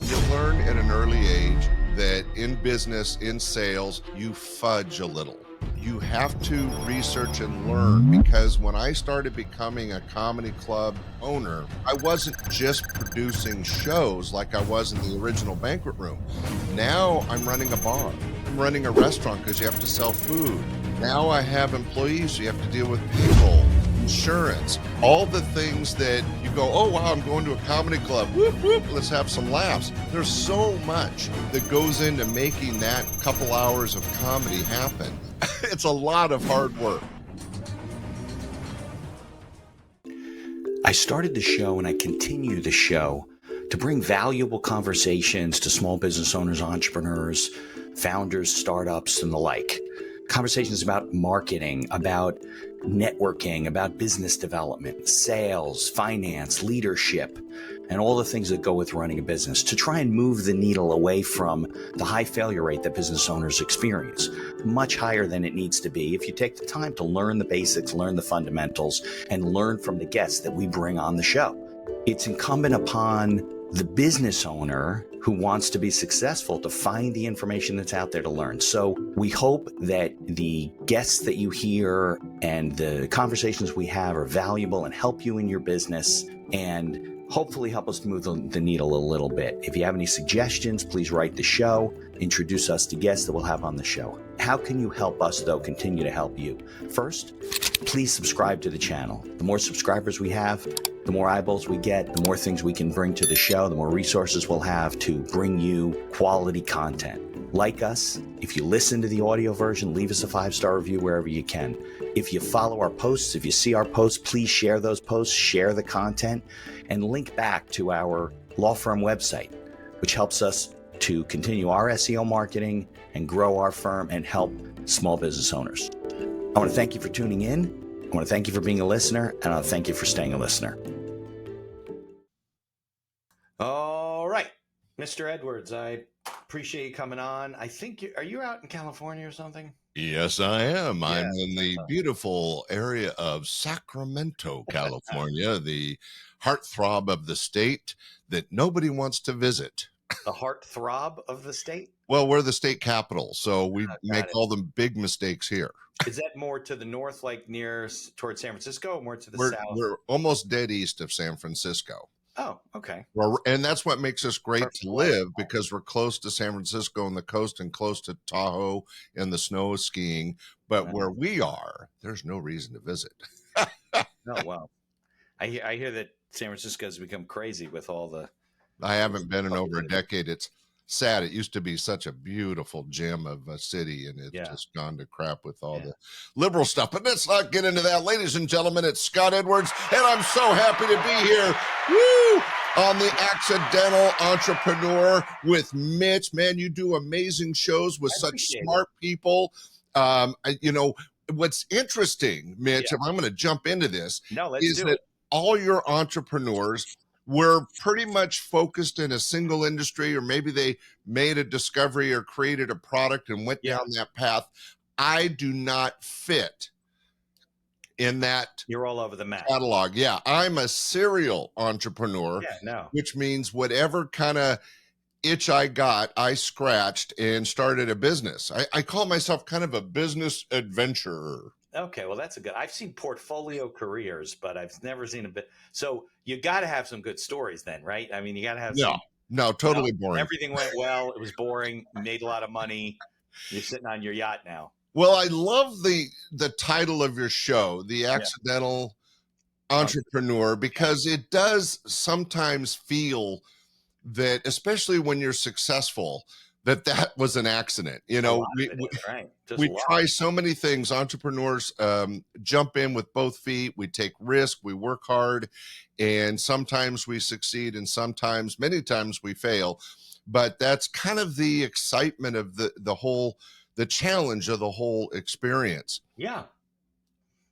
You learn at an early age that in business, in sales, you fudge a little. You have to research and learn because when I started becoming a comedy club owner, I wasn't just producing shows like I was in the original banquet room. Now I'm running a bar. I'm running a restaurant because you have to sell food. Now I have employees, so you have to deal with payroll, insurance, all the things that you go, oh, wow, I'm going to a comedy club. Whoop, whoop, let's have some laughs. There's so much that goes into making that couple hours of comedy happen. It's a lot of hard work. I started the show and I continue the show to bring valuable conversations to small business owners, entrepreneurs, founders, startups, and the like. Conversations about marketing, about networking, about business development, sales, finance, leadership, and all the things that go with running a business to try and move the needle away from the high failure rate that business owners experience, much higher than it needs to be if you take the time to learn the basics, learn the fundamentals, and learn from the guests that we bring on the show. It's incumbent upon the business owner who wants to be successful to find the information that's out there to learn. So we hope that the guests that you hear and the conversations we have are valuable and help you in your business and hopefully help us move the needle a little bit. If you have any suggestions, please write the show, introduce us to guests that we'll have on the show. How can you help us, though, continue to help you? First, please subscribe to the channel. The more subscribers we have, the more eyeballs we get, the more things we can bring to the show, the more resources we'll have to bring you quality content. Like us, if you listen to the audio version, leave us a 5-star review wherever you can. If you follow our posts, if you see our posts, please share those posts, share the content, and link back to our law firm website, which helps us to continue our SEO marketing and grow our firm and help small business owners. I want to thank you for tuning in. I want to thank you for being a listener, and I want to thank you for staying a listener. All right, Mr. Edwards, I appreciate you coming on. I think are you out in California or something? Yes, I am. Yeah, I'm in the beautiful area of Sacramento, California, the heartthrob of the state that nobody wants to visit. The heartthrob of the state? Well, we're the state capital, so we make it. all the big mistakes here. Is that more to the north, like towards San Francisco, or more to the south? We're almost dead east of San Francisco. Oh, okay. And that's what makes us great Perfect to weather. live because we're close to San Francisco on the coast and close to Tahoe and the snow skiing. But where we are, there's no reason to visit. Oh, wow. I hear that San Francisco has become crazy with all the... I haven't been in over a decade. It's sad. It used to be such a beautiful gem of a city, and it's just gone to crap with all the liberal stuff. But let's not get into that. Ladies and gentlemen, it's Scott Edwards, and I'm so happy to be here. Woo! On the Accidental Entrepreneur with Mitch. Man, you do amazing shows with such smart people. What's interesting, Mitch, if I'm going to jump into this, is that all your entrepreneurs were pretty much focused in a single industry, or maybe they made a discovery or created a product and went down that path. I do not fit in that. You're all over the map. Catalog. Yeah, I'm a serial entrepreneur, which means whatever kind of itch I got, I scratched and started a business. I call myself kind of a business adventurer. Okay, well, that's a good. I've seen portfolio careers, but I've never seen a bit. So you got to have some good stories, then, right? I mean, you got to have. No, totally boring. Everything went well. It was boring. You made a lot of money. You're sitting on your yacht now. Well, I love the title of your show, The Accidental Entrepreneur, because it does sometimes feel that, especially when you're successful, that was an accident. You know, we try so many things. Entrepreneurs jump in with both feet. We take risk. We work hard, and sometimes we succeed, and many times we fail. But that's kind of the excitement of the challenge of the whole experience. Yeah.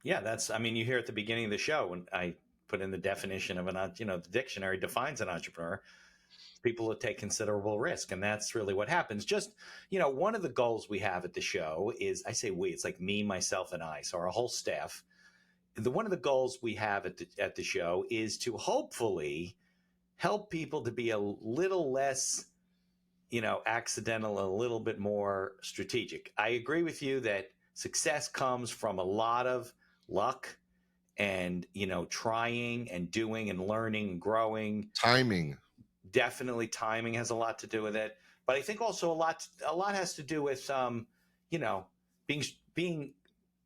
That's. I mean, you hear at the beginning of the show when I put in the definition of the dictionary defines an entrepreneur. People that take considerable risk. And that's really what happens. Just, one of the goals we have at the show is, I say we, it's like me, myself, and I. So our whole staff, one of the goals we have at the show is to hopefully help people to be a little less, accidental, a little bit more strategic. I agree with you that success comes from a lot of luck and, trying and doing and learning and growing. Timing. Definitely timing has a lot to do with it. But I think also a lot has to do with, you know, being,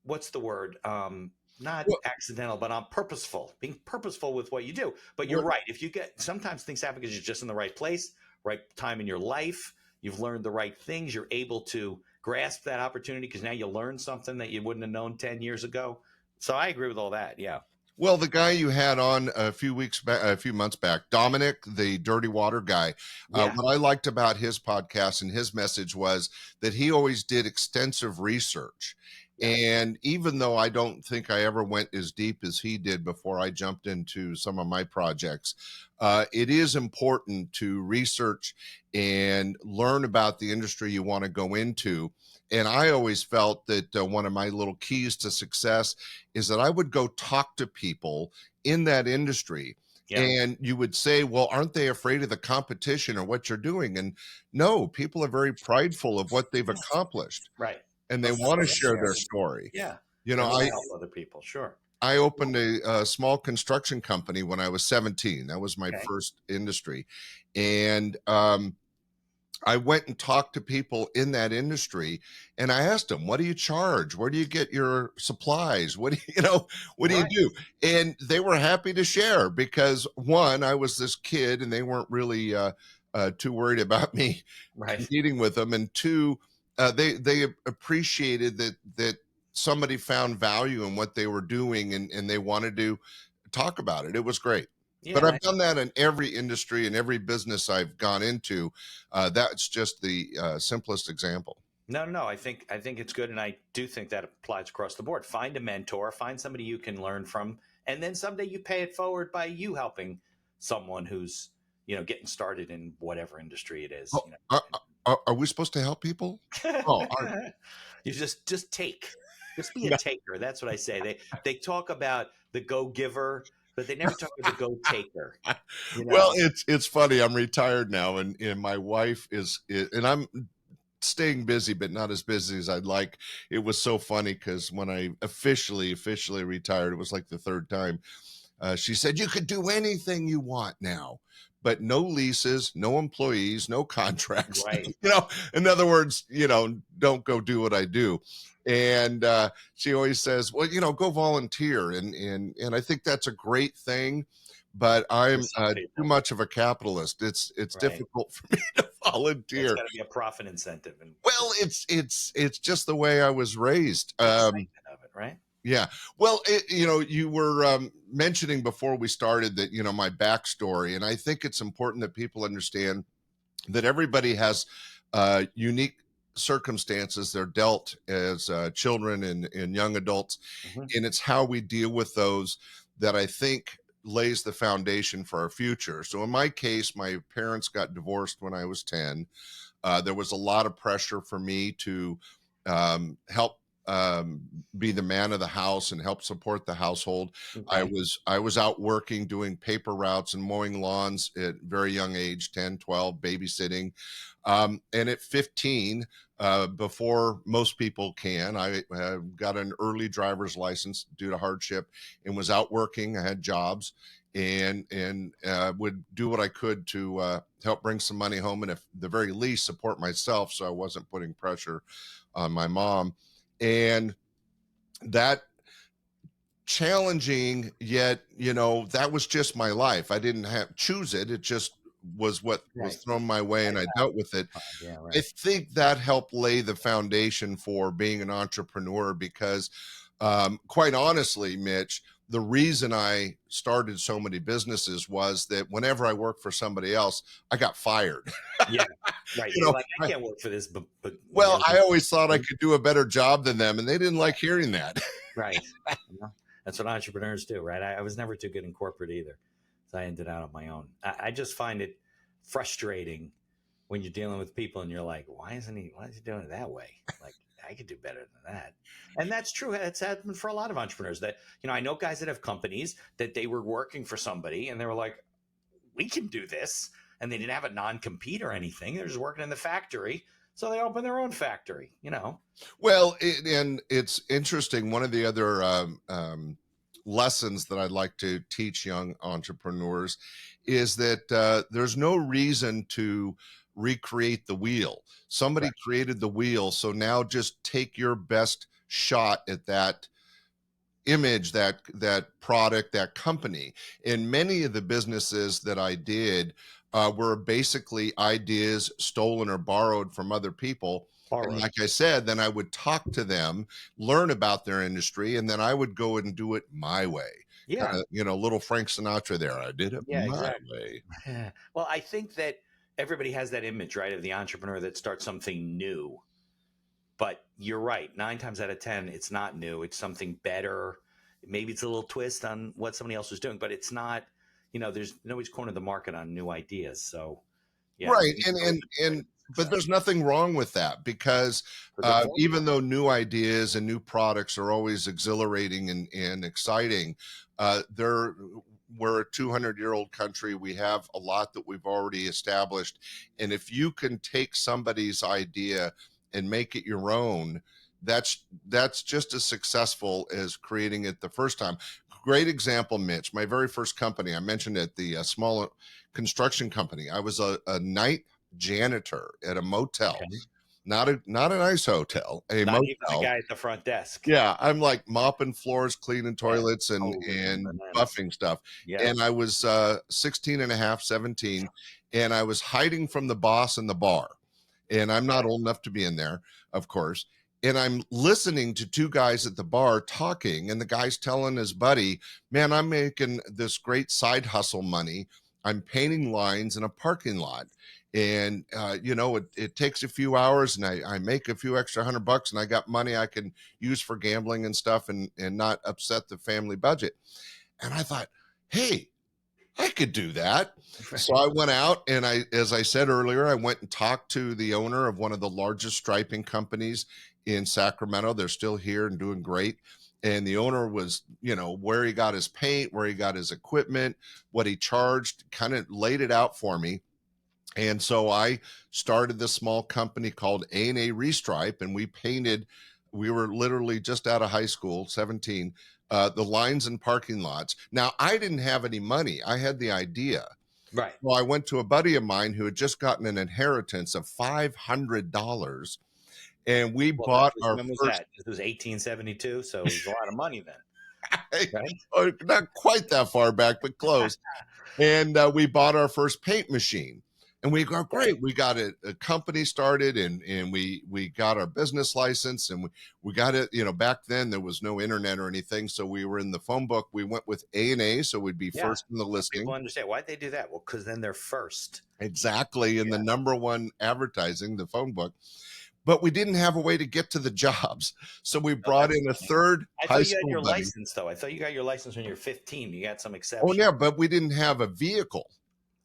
what's the word? Not Well, accidental, but purposeful, being purposeful with what you do. But you're well, right. If you get, sometimes things happen because you're just in the right place, right time in your life. You've learned the right things. You're able to grasp that opportunity because now you learn something that you wouldn't have known 10 years ago. So I agree with all that. Yeah. well, the guy you had on a few weeks back, a few months back, Dominic, the dirty water guy, Yeah. what I liked about his podcast and his message was that he always did extensive research. Yeah. And even though I don't think I ever went as deep as he did before I jumped into some of my projects, it is important to research and learn about the industry you want to go into. And I always felt that one of my little keys to success is that I would go talk to people in that industry. Yeah. And you would say, well, aren't they afraid of the competition or what you're doing? And no, people are very prideful of what they've accomplished Right. and they Well, want to they share share. their story. Yeah. You They know, want I, to help other people. Sure. I opened a small construction company when I was 17. That was my Okay. first industry. And I went and talked to people in that industry and I asked them, what do you charge? Where do you get your supplies? What do what do you Right. do? And they were happy to share because one, I was this kid and they weren't really too worried about me Right. competing with them. And two, they appreciated that somebody found value in what they were doing and they wanted to talk about it. It was great. Yeah. But And I've done that in every industry and every business I've gone into. That's just the simplest example. no. I think it's good, and I do think that applies across the board. Find a mentor, find somebody you can learn from, and then someday you pay it forward by you helping someone who's getting started in whatever industry it is. Oh, are we supposed to help people? Oh, You just take, just be a no. taker. That's what I say. They talk about the go giver, but they never talk about the go taker. Well, it's funny. I'm retired now, and my wife is, and I'm staying busy, but not as busy as I'd like. It was so funny because when I officially retired, it was like the third time. She said, you could do anything you want now, but no leases, no employees, no contracts. Right. In other words, don't go do what I do. And she always says, well, go volunteer. And I think that's a great thing. But I'm too much of a capitalist. It's Right. difficult for me to volunteer. It's got to be a profit incentive. And Well, it's just the way I was raised. excitement of it, right? Yeah. Well, you were mentioning before we started that, my backstory, and I think it's important that people understand that everybody has unique circumstances they're dealt as children and young adults. Mhm. And it's how we deal with those that I think lays the foundation for our future. So in my case, my parents got divorced when I was 10. There was a lot of pressure for me to help be the man of the house and help support the household. Okay. I was out working, doing paper routes and mowing lawns at very young age, 10, 12, babysitting. And at 15, before most people can, I got an early driver's license due to hardship and was out working. I had jobs and would do what I could to help bring some money home and, at the very least, support myself, so I wasn't putting pressure on my mom. And that challenging, yet that was just my life. I didn't choose it. It just was what was thrown my way, and I dealt with it. Yeah, I right. think that helped lay the foundation for being an entrepreneur because, quite honestly, Mitch, the reason I started so many businesses was that whenever I worked for somebody else, I got fired. Yeah, right. You're like, I can't work for this, but Well, I always thought I could do a better job than them, and they didn't like hearing that. right. That's what entrepreneurs do, right? I was never too good in corporate either, so I ended out on my own. I just find it frustrating when you're dealing with people and you're like, why is he doing it that way? Like, I could do better than that. And that's true. It's happened for a lot of entrepreneurs that, I know guys that have companies that they were working for somebody and they were like, we can do this. And they didn't have a non-compete or anything. They're just working in the factory. So they opened their own factory, you know. Well, and it's interesting. One of the other lessons that I'd like to teach young entrepreneurs is that there's no reason to recreate the wheel. Somebody Right. created the wheel, so now just take your best shot at that image, that product, that company. And many of the businesses that I did were basically ideas stolen or borrowed from other people. And Borrowed. like I said, then I would talk to them, learn about their industry, and then I would go and do it my way. Kind Yeah. of, little Frank Sinatra there. I did it Yeah, my exactly. way. Well, I think that everybody has that image, right, of the entrepreneur that starts something new. But you're right. 9 times out of 10, it's not new. It's something better. Maybe it's a little twist on what somebody else was doing, but it's not, there's nobody's cornered the market on new ideas. So yeah, Right. maybe And it's always and a and but success. there's nothing wrong with that because It's a good formula. even though new ideas and new products are always exhilarating and exciting, we're a 200-year-old country. We have a lot that we've already established. And if you can take somebody's idea and make it your own, that's just as successful as creating it the first time. Great example, Mitch. My very first company, I mentioned it, the small construction company. I was a night janitor at a motel, Okay. not a nice hotel, a Not even the motel. guy at the front desk. Yeah, I'm like mopping floors, cleaning Yeah. toilets, and Holy and bananas. buffing stuff. Yeah. And I was 16 and a half, 17, and I was hiding from the boss in the bar. And I'm not Okay. old enough to be in there, of course. And I'm listening to two guys at the bar talking, and the guy's telling his buddy, "Man, I'm making this great side hustle money. I'm painting lines in a parking lot, and it takes a few hours, and I make a few extra $100, and I got money I can use for gambling and stuff, and not upset the family budget." And I thought, hey, I could do that. So I went out and as I said earlier, I went and talked to the owner of one of the largest striping companies in Sacramento. They're still here and doing great. And the owner was, where he got his paint, where he got his equipment, what he charged, kind of laid it out for me. And so I started this small company called A&A Restripe, and we were literally just out of high school, 17, the lines and parking lots. Now, I didn't have any money. I had the idea. Right. Well, I went to a buddy of mine who had just gotten an inheritance of $500, and we Well, this bought was our when was first, that? This was 1872, so it was a lot of money then, right? not quite that far back, but close. And we bought our first paint machine, and we go, Okay. great, we got a company started, and we got our business license, and we got it. Back then there was no internet or anything, so we were in the phone book. We went with A&A, so we'd be Yeah. first in the So people listing. understand why'd they do that? Well, because then they're first. Exactly, in the Yeah. number one advertising, the phone book. But we didn't have a way to get to the jobs, so we Oh, brought that's in a funny. third I high thought you had school your buddy. license though. I thought you got your license when you were 15. You got some Oh exception. yeah, but we didn't have a vehicle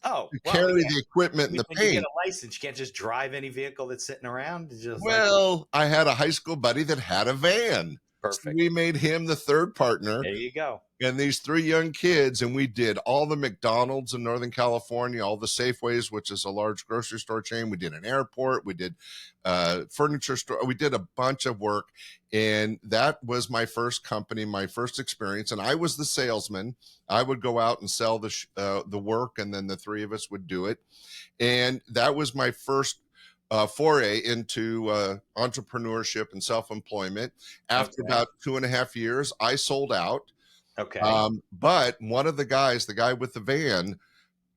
Oh, to well, carry yeah. the equipment I and mean, the when you get paint. a license, you can't just drive any vehicle that's sitting around. It's just like Well, I had a high school buddy that had a van. So perfect. we made him the third partner There you go. and these three young kids, and we did all the McDonald's in Northern California, all the Safeways, which is a large grocery store chain. We did an airport, we did furniture store, we did a bunch of work, and that was my first company, my first experience. And I was the salesman. I would go out and sell the work, and then the three of us would do it. And that was my first foray into entrepreneurship and self-employment. After Okay. about 2.5 years, I sold out. Okay. But one of the guys, the guy with the van,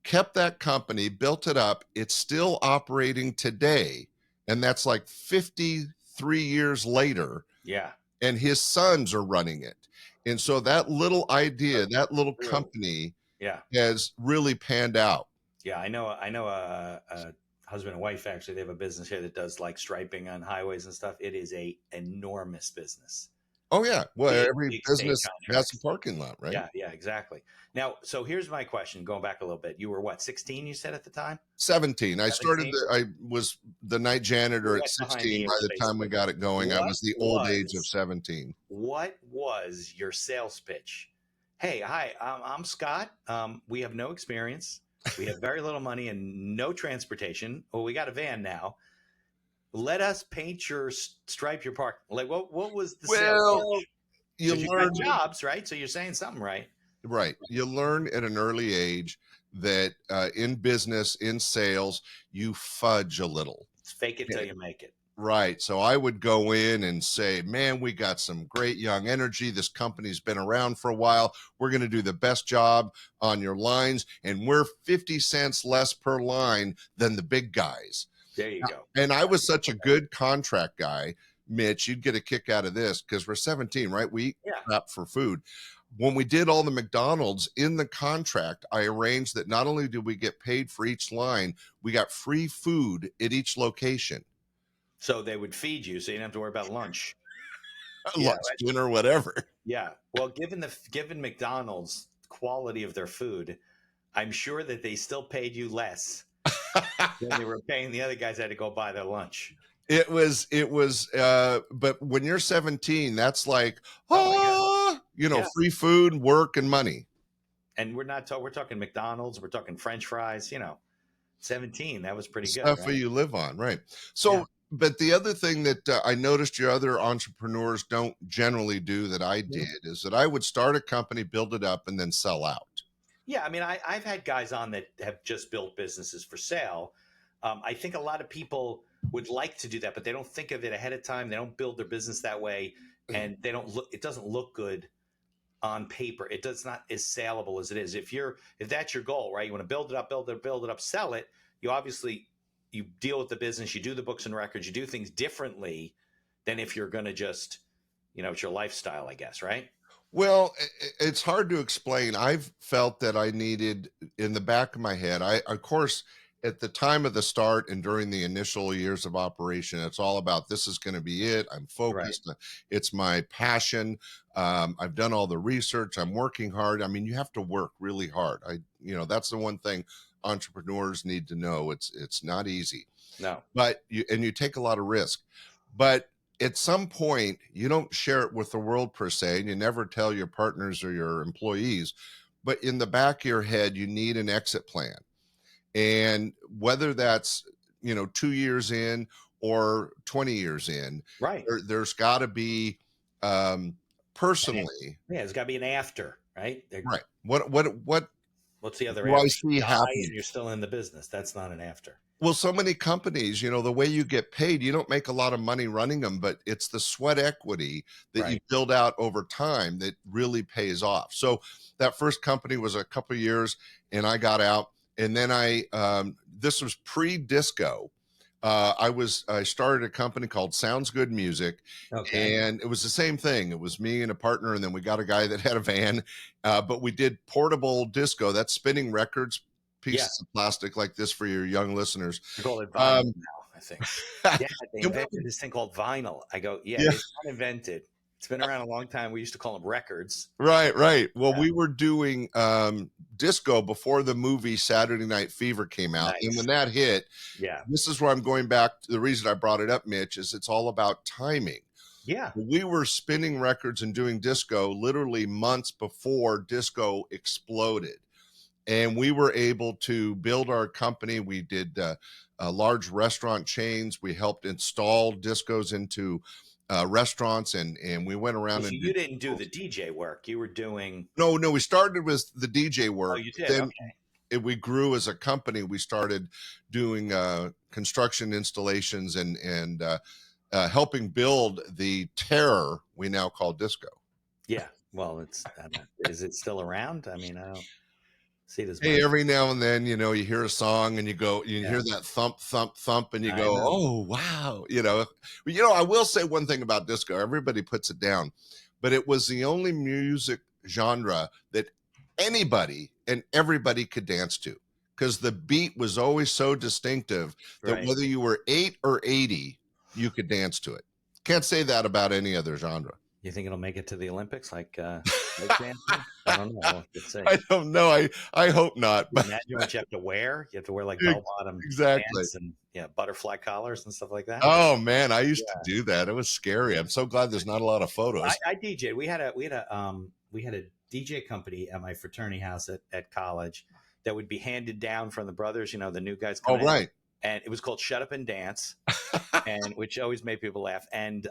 kept that company, built it up. It's still operating today. And that's like 53 years later. Yeah. And his sons are running it. And so that little idea, Perfect. that little Really. company Yeah. has really panned out. Yeah. I know a husband and wife actually. They have a business here that does like striping on highways and stuff. It is a enormous business. Oh, yeah. Well, Big, every big state business has a contracts. parking lot, right? Yeah, yeah, exactly. Now, so here's my question. Going back a little bit, you were what, 16? You said at the time, 17. $17. I was the night janitor You at went behind 16. the By ears, the time we basically. got it going, I What was the old age of was 17. what was your sales pitch? Hey, hi, I'm Scott. We have no experience. We have very little money and no transportation. Well, we got a van now. Let us paint your stripe your park. Like what was the sales? Well, you Because you got learn, jobs, right? So you're saying something right. right. You learn at an early age that in business, in sales, you fudge a little. It's fake it till you make it. Right. So I would go in and say, man, we got some great young energy. This company's been around for a while. We're going to do the best job on your lines. And we're 50 cents less per line than the big guys. There you go. And I was such a good contract guy, Mitch, you'd get a kick out of this because we're 17, right? We eat crap for food. When we did all the McDonald's in the contract, I arranged that not only did we get paid for each line, we got free food at each location. So they would feed you, so you didn't have to worry about lunch. Lunch, dinner, whatever. Yeah. Well, given McDonald's quality of their food, I'm sure that they still paid you less than they were paying the other guys that had to go buy their lunch. It was, but when you're 17, that's like, free food, work, and money. And we're talking McDonald's, we're talking French fries, 17, that was pretty good. Stuff that you live on, right? So, but the other thing that I noticed your other entrepreneurs don't generally do that I did is that I would start a company, build it up, and then sell out. Yeah, I mean, I've had guys on that have just built businesses for sale. I think a lot of people would like to do that, but they don't think of it ahead of time. They don't build their business that way, and it doesn't look good on paper. It does not as saleable as it is. If that's your goal, right? You want to build it up, sell it. You deal with the business, you do the books and records, you do things differently than if you're going to just, it's your lifestyle, I guess, right? Well, it's hard to explain. I've felt that I needed, in the back of my head, of course, at the time of the start and during the initial years of operation, it's all about, this is going to be it. I'm focused. Right. It's my passion. I've done all the research. I'm working hard. I mean, you have to work really hard. That's the one thing entrepreneurs need to know. It's not easy. No. But you take a lot of risk. But at some point, you don't share it with the world per se, and you never tell your partners or your employees. But in the back of your head, you need an exit plan. And whether that's, 2 years in or 20 years in, right, there's got to be personally. Yeah, there's got to be an after, right? Right. What's the other after? I see happening? And you're still in the business. That's not an after. Well, so many companies, the way you get paid, you don't make a lot of money running them, but it's the sweat equity that you build out over time that really pays off. So that first company was a couple of years, and I got out. And then this was pre-disco. I started a company called Sounds Good Music, and it was the same thing. It was me and a partner, and then we got a guy that had a van, but we did portable disco. That's spinning records, pieces of plastic like this for your young listeners. They call it vinyl now, I think. Yeah, they invented this thing called vinyl. I go, it's not invented. It's been around a long time. We used to call them records. Right. Well, we were doing disco before the movie Saturday Night Fever came out. Nice. And when that hit, this is where I'm going back to the reason I brought it up, Mitch, is it's all about timing. Yeah. We were spinning records and doing disco literally months before disco exploded. And we were able to build our company. We did large restaurant chains. We helped install discos into restaurants, and we went around. So you didn't do the DJ work. You were doing. No. We started with the DJ work. Oh, you did. Then we grew as a company. We started doing construction installations and helping build the terror we now call disco. Yeah. Well, is it still around? I mean, I don't see this. Hey, every now and then, you hear a song and you hear that thump, thump, thump, and you go, oh, wow. I will say one thing about disco. Everybody puts it down, but it was the only music genre that anybody and everybody could dance to, because the beat was always so distinctive that whether you were 8 or 80, you could dance to it. Can't say that about any other genre. You think it'll make it to the Olympics? I don't know. I don't know. I hope not. But imagine what you have to wear. You have to wear like bell-bottom pants and butterfly collars and stuff like that. Oh man, I used to do that. It was scary. I'm so glad there's not a lot of photos. I DJ'd. We had a DJ company at my fraternity house at college. that would be handed down from the brothers, the new guys Oh, coming in. right. And it was called Shut Up and Dance, and which always made people laugh. And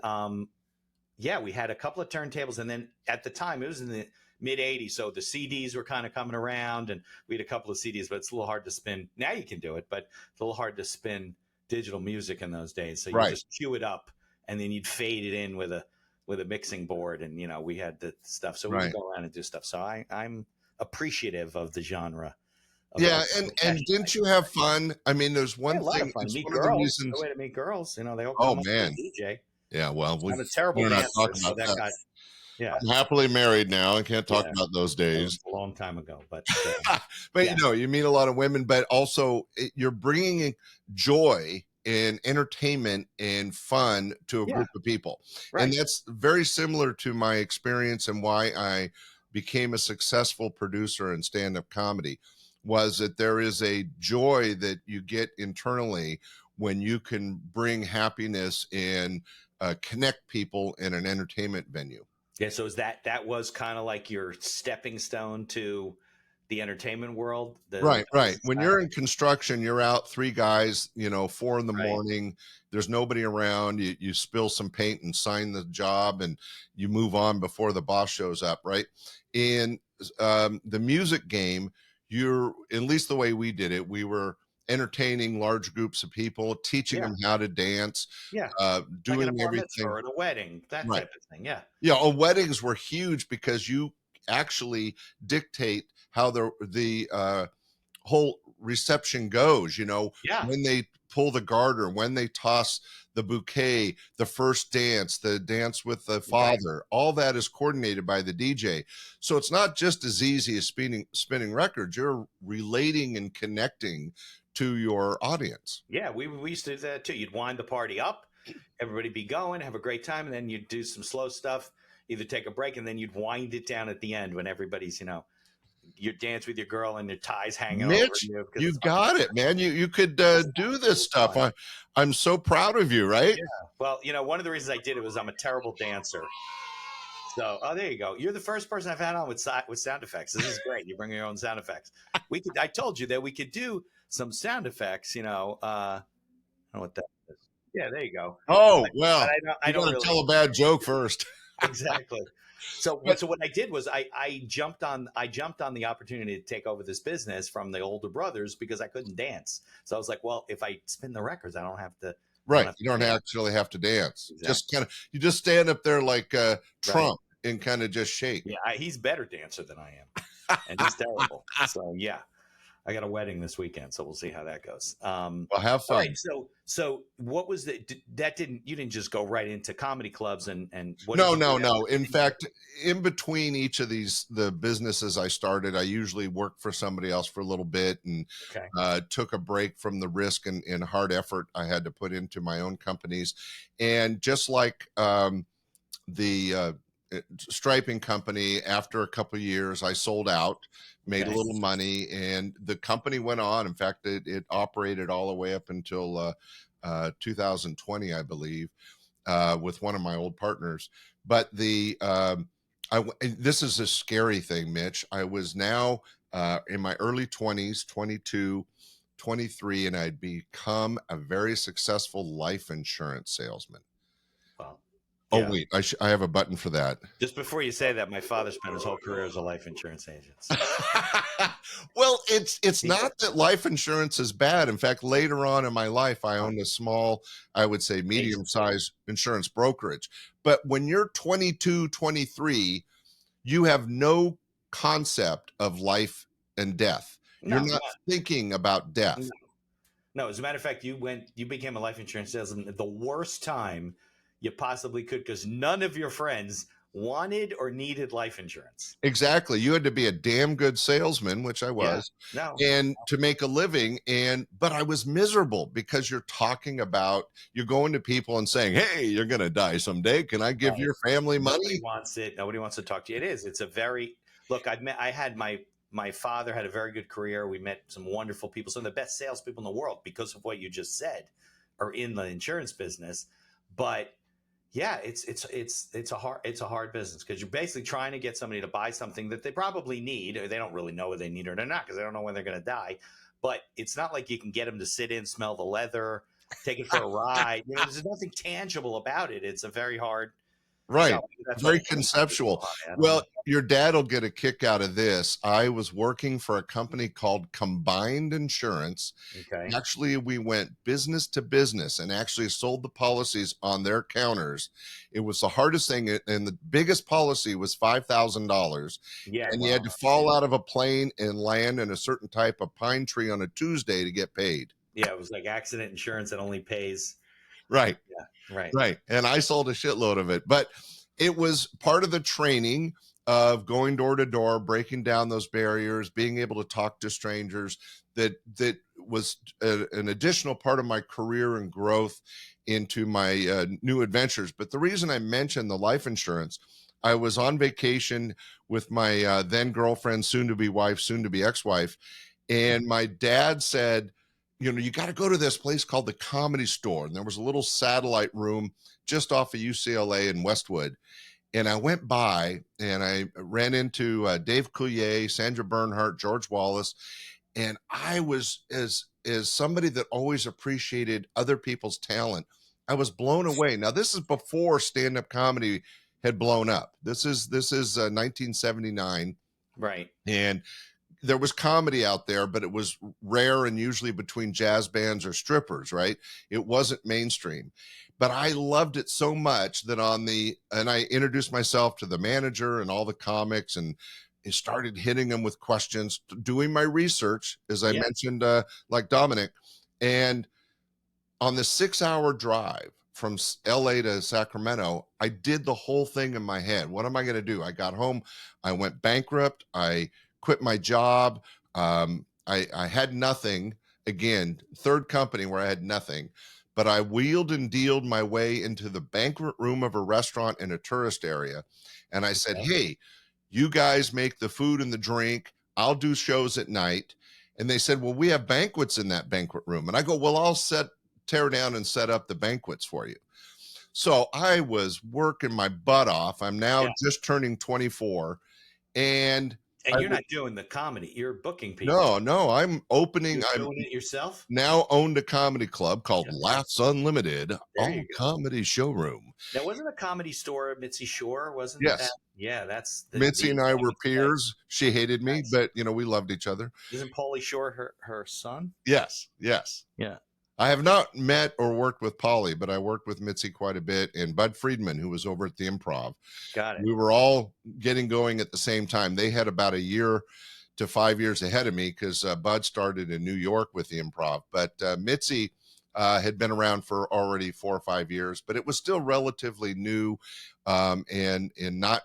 yeah, we had a couple of turntables, and then at the time it was in the mid '80s, so the CDs were kind of coming around, and we had a couple of CDs, but it's a little hard to spin. Now you can do it, but it's a little hard to spin digital music in those days. So you Right. just cue it up, and then you'd fade it in with a mixing board, and we had the stuff, so we would Right. go around and do stuff. So I'm appreciative of the genre. Of Yeah, the and profession, I didn't you should have say. fun? I mean, there's Yeah, one a lot of thing. fun. It's Meet one of the girls. reasons. No way to meet girls. They all Oh come up to man. the DJ. Yeah. Well, I'm a terrible we're not dancer, talking so about that that. got yeah. I'm happily married now. I can't talk Yeah, about those that days. was a long time ago, but But yeah, you meet a lot of women, but also you're bringing joy and entertainment and fun to a yeah, group of people. And right. that's very similar to my experience and why I became a successful producer in stand-up comedy, was that there is a joy that you get internally when you can bring happiness and connect people in an entertainment venue. Yeah, so is that was kind of like your stepping stone to the entertainment world, the Right, right. business When side of you're it? in construction, you're out three guys, 4 in the Right. morning. There's nobody around. You spill some paint and sign the job, and you move on before the boss shows up. Right. In the music game, you're, at least the way we did it, we were entertaining large groups of people, teaching Yeah, them how to dance, yeah. Like at a doing bar mitzvah everything. or at a wedding, that Right. type of thing. Yeah, Yeah, weddings were huge because you actually dictate how the whole reception goes, yeah. when they pull the garter, when they toss the bouquet, the first dance, the dance with the Right. father, all that is coordinated by the DJ. So it's not just as easy as spinning records. You're relating and connecting to your audience. Yeah, we used to do that too. You'd wind the party up, everybody be going, have a great time, and then you'd do some slow stuff, either take a break, and then you'd wind it down at the end when everybody's, you dance with your girl and your ties hanging over Mitch, you because you it's got it, man. You could fun. do It this was stuff. fun. I'm so proud of you, right? Yeah. Well, one of the reasons I did it was I'm a terrible dancer. So, oh, there you go. You're the first person I've had on with sound effects. This is great. You bring your own sound effects. I told you that we could do some sound effects. I don't know what that is. Yeah, there you go. Oh, But, but well, I you got don't to really tell a bad joke first. exactly. So, But what I did was I jumped on the opportunity to take over this business from the older brothers because I couldn't dance. So I was like, well, if I spin the records, I don't right, have you to don't dance. actually have to dance. Just Exactly. kind of, you just stand up there like Right. Trump and kind of just shake. Yeah, he's a better dancer than I am, and he's terrible. So yeah, I got a wedding this weekend, so we'll see how that goes. Well, have All right, fun. so what was that? You didn't just go right into comedy clubs and what did No, you do no, no. after? In fact, in between each of the businesses I started, I usually worked for somebody else for a little bit and Okay, took a break from the risk and hard effort I had to put into my own companies. And just like the striping company, after a couple of years, I sold out, made a okay, little money, and the company went on. In fact, it operated all the way up until 2020, I believe, with one of my old partners. But this is a scary thing, Mitch. I was now in my early 20s, 22, 23, and I'd become a very successful life insurance salesman. well, Oh, yeah. wait, I have a button for that. Just before you say that, my father spent his whole career as a life insurance agent. So Well, it's he not gets that life insurance is bad. In fact, later on in my life, I uh, owned a small, I would say agency. medium-sized insurance brokerage. But when you're 22, 23, you have no concept of life and death. You're No, not thinking about no, death. no. As a matter of fact, you became a life insurance salesman at the worst time you possibly could because none of your friends wanted or needed life insurance. Exactly. You had to be a damn good salesman, which I Yeah. was, No. and to make a living. But I was miserable because you're talking about, you're going to people and saying, "Hey, you're going to die someday. Can I give Right. your family Nobody money?" wants it. Nobody wants to talk to you. It is. It's a very look. I had my father had a very good career. We met some wonderful people. Some of the best salespeople in the world because of what you just said are in the insurance business. But Yeah, it's a hard business because you're basically trying to get somebody to buy something that they probably need, or they don't really know whether they need it or not because they don't know when they're going to die. But it's not like you can get them to sit in, smell the leather, take it for a ride. There's nothing tangible about it. It's a very hard Right. sell. That's why Very they put it so conceptual. high. I don't Well, know. your dad will get a kick out of this. I was working for a company called Combined Insurance. Okay. Actually, we went business to business and actually sold the policies on their counters. It was the hardest thing, and the biggest policy was $5,000. Yeah. And you had Well, to fall out of a plane and land in a certain type of pine tree on a Tuesday to get paid. yeah, it was like accident insurance that only pays. Right. Yeah. Right. Right. And I sold a shitload of it, but it was part of the training of going door to door, breaking down those barriers, being able to talk to strangers. That was an additional part of my career and growth into my new adventures. But the reason I mentioned the life insurance, I was on vacation with my then girlfriend, soon to be wife, soon to be ex-wife, and my dad said, you got to go to this place called the Comedy Store. And there was a little satellite room just off of UCLA in Westwood. And I went by and I ran into Dave Coulier, Sandra Bernhardt, George Wallace. And I was, as somebody that always appreciated other people's talent, I was blown away. Now, this is before stand-up comedy had blown up. This is 1979. Right. And there was comedy out there, but it was rare and usually between jazz bands or strippers, right? It wasn't mainstream. But I loved it so much that and I introduced myself to the manager and all the comics and started hitting them with questions, doing my research, as I Yeah. mentioned, like Dominic. And on the 6-hour drive from LA to Sacramento, I did the whole thing in my head. What am I going to do? I got home, I went bankrupt, I quit my job. I had nothing. Again, third company where I had nothing, but I wheeled and dealed my way into the banquet room of a restaurant in a tourist area. And I said, Okay. hey, you guys make the food and the drink. I'll do shows at night. And they said, well, we have banquets in that banquet room. And I go, well, tear down and set up the banquets for you. So I was working my butt off. I'm now Yeah. just turning 24. And And you're not doing the comedy. You're booking people. no, I'm opening. You're I'm doing it yourself. now owned a comedy club called Yeah. Laughs Unlimited, There you all go. comedy showroom. Now, wasn't a comedy store Mitzi Shore? Wasn't that? Yes. Yeah, that's Mitzi and I were famous guy. peers. She hated me, Nice. but we loved each other. Isn't Pauly Shore her son? Yes. Yes. Yeah. I have not met or worked with Polly, but I worked with Mitzi quite a bit, and Bud Friedman, who was over at the Improv. Got it. We were all getting going at the same time. They had about a year to 5 years ahead of me because Bud started in New York with the Improv, but Mitzi had been around for already 4 or 5 years, but it was still relatively new, and not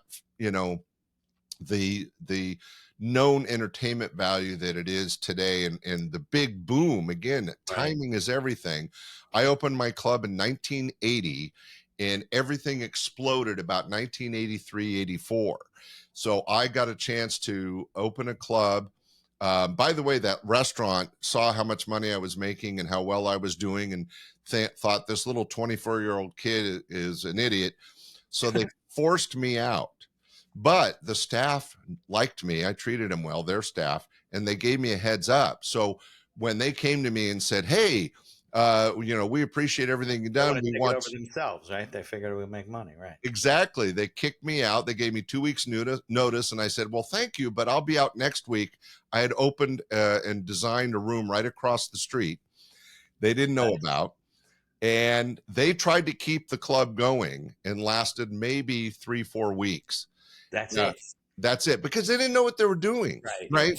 the known entertainment value that it is today, and the big boom. Again, timing is everything. I opened my club in 1980 and everything exploded about 1983, 84. So I got a chance to open a club. By the way, that restaurant saw how much money I was making and how well I was doing, and thought this little 24-year-old kid is an idiot. So they forced me out. But the staff liked me. I treated them well, their staff, and they gave me a heads up. So when they came to me and said, hey, we appreciate everything you've They done. want to We take it want over themselves, right? They figured we'd make money, right? Exactly. They kicked me out. They gave me 2 weeks notice. And I said, well, thank you, but I'll be out next week. I had opened and designed a room right across the street. They didn't know about. And they tried to keep the club going and lasted maybe 3-4 weeks. That's Yeah. it. That's it, because they didn't know what they were doing. Right.